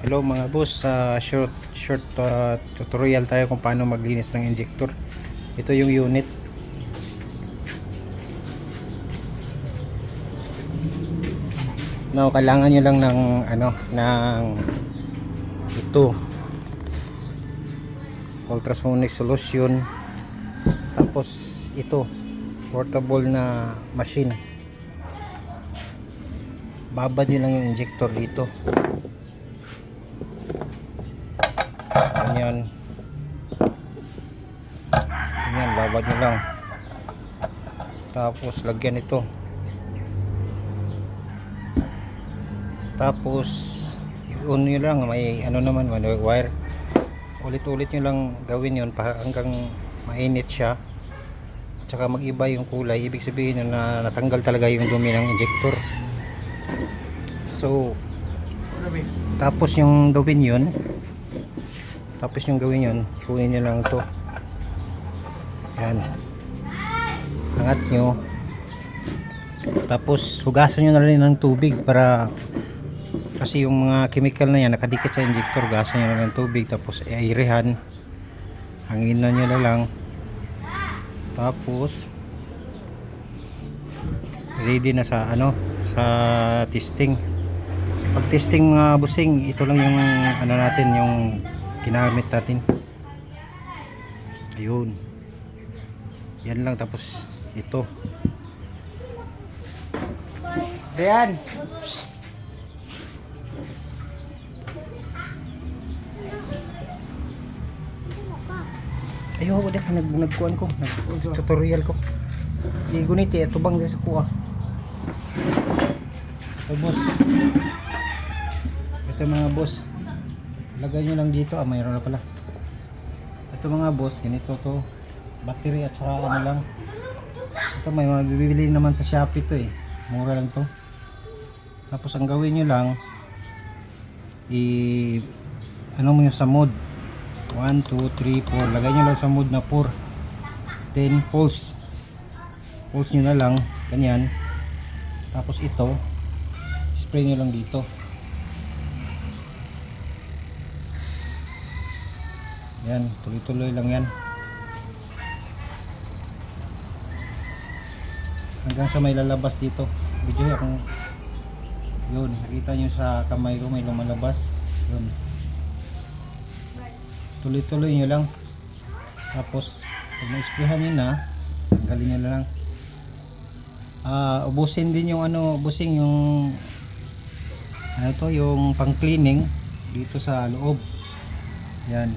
Hello mga boss, short tutorial tayo kung paano maglinis ng injector. Ito yung unit. No, kailangan nyo lang ng ng ito, ultrasonic solution. Tapos ito, portable na machine. Babad nyo lang yung injector dito. Ganyan. Ganyan, babad nyo lang. Tapos lagyan ito. Tapos on nyo lang, may naman, may wire. Ulit-ulit nyo lang gawin yun hanggang mainit siya. At saka mag-iba yung kulay. Ibig sabihin yun na natanggal talaga yung dumi ng injector. So tapos yung gawin yun, kunin nyo lang to. Yan, angat nyo. Tapos hugasan nyo na rin ng tubig para, kasi yung mga chemical na yan nakadikit sa injector. Hugasan nyo na ng tubig, tapos airehan, hanginan nyo na lang. Tapos ready na sa sa testing. Pag testing mga busing, ito lang yung natin, yung ginamit natin. Ayun, yan lang. Tapos ito, Dayan. Ayo, wala ka nagkuhan ko, tutorial ko. Iguniti ito bang sa kuha. Ito boss, ito mga boss, lagay nyo lang dito. Mayroon na pala. Ito mga boss, ganito to, battery at saka lang. Ito may mabibili naman sa Shopee to mura lang to. Tapos ang gawin nyo lang, mo yung sa mode 1, 2, 3, 4. Lagay nyo lang sa mode na 4. Then pulse nyo na lang, ganyan. Tapos ito, spray nyo lang dito. Yan, tuloy-tuloy lang yan hanggang sa may lalabas dito. Video akong yun, nakita nyo sa kamay ko may lumalabas. Yun, tuloy-tuloy nyo lang. Tapos pag na-sprayhan nyo na, tanggalin nyo lang. Ubusin din yung ubusing yung yung pang cleaning dito sa loob. Yan,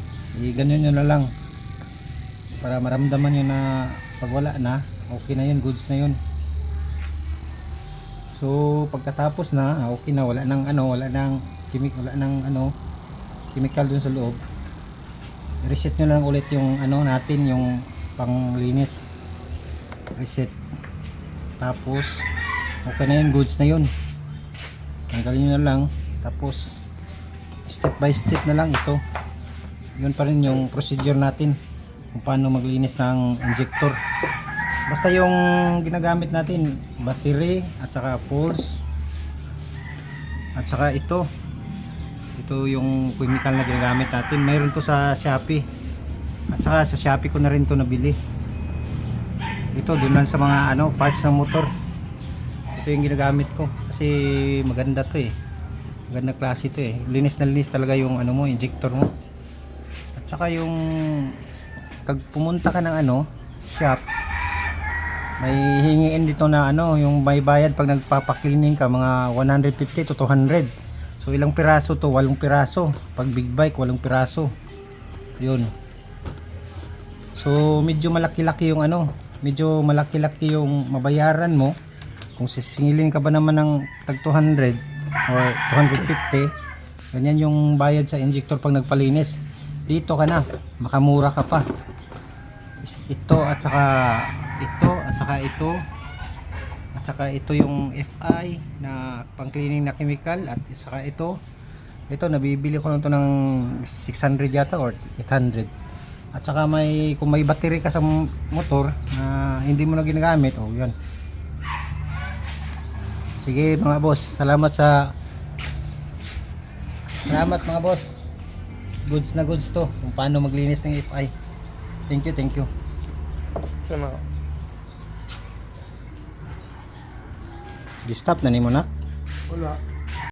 ganun nyo na lang para maramdaman nyo na pag wala na, okay na yun, goods na yun. So pagkatapos na, okay na, wala nang chemical dun sa loob. Reset nyo lang ulit yung natin, yung panglinis. Reset. Tapos okay na yun, goods na yun. Tanggalin nyo na lang. Tapos step by step na lang ito. Yun pa rin yung procedure natin kung paano maglinis ng injector. Basta yung ginagamit natin, battery at saka pulse at saka ito yung chemical na ginagamit natin. Mayroon to sa Shopee, at saka sa Shopee ko na rin to nabili. Ito doon lang sa mga parts ng motor. Ito yung ginagamit ko kasi maganda to maganda klase to linis na linis talaga yung injector mo. At saka yung pag pumunta ka ng shop, may hingiin dito na yung may bayad pag nagpapaklining ka, mga 150 to 200. So ilang piraso to? 8 piraso. Pag big bike, 8 piraso. Yun. So medyo malaki-laki yung mabayaran mo. Kung sisingilin ka ba naman ng tag 200 or 250, ganyan yung bayad sa injector pag nagpalinis. Dito ka na, makamura ka pa. Ito at saka ito at saka ito at saka ito yung FI na pang cleaning na chemical. At saka ito nabibili ko lang to ng 600 yata or 800. At saka kung may battery ka sa motor na hindi mo na ginagamit, yan. Sige mga boss, salamat sa Salamat mga boss. Goods na goods to. Kung paano maglinis ng FI. Thank you, thank you. Salamat. Gistap na ni mo na. Wala.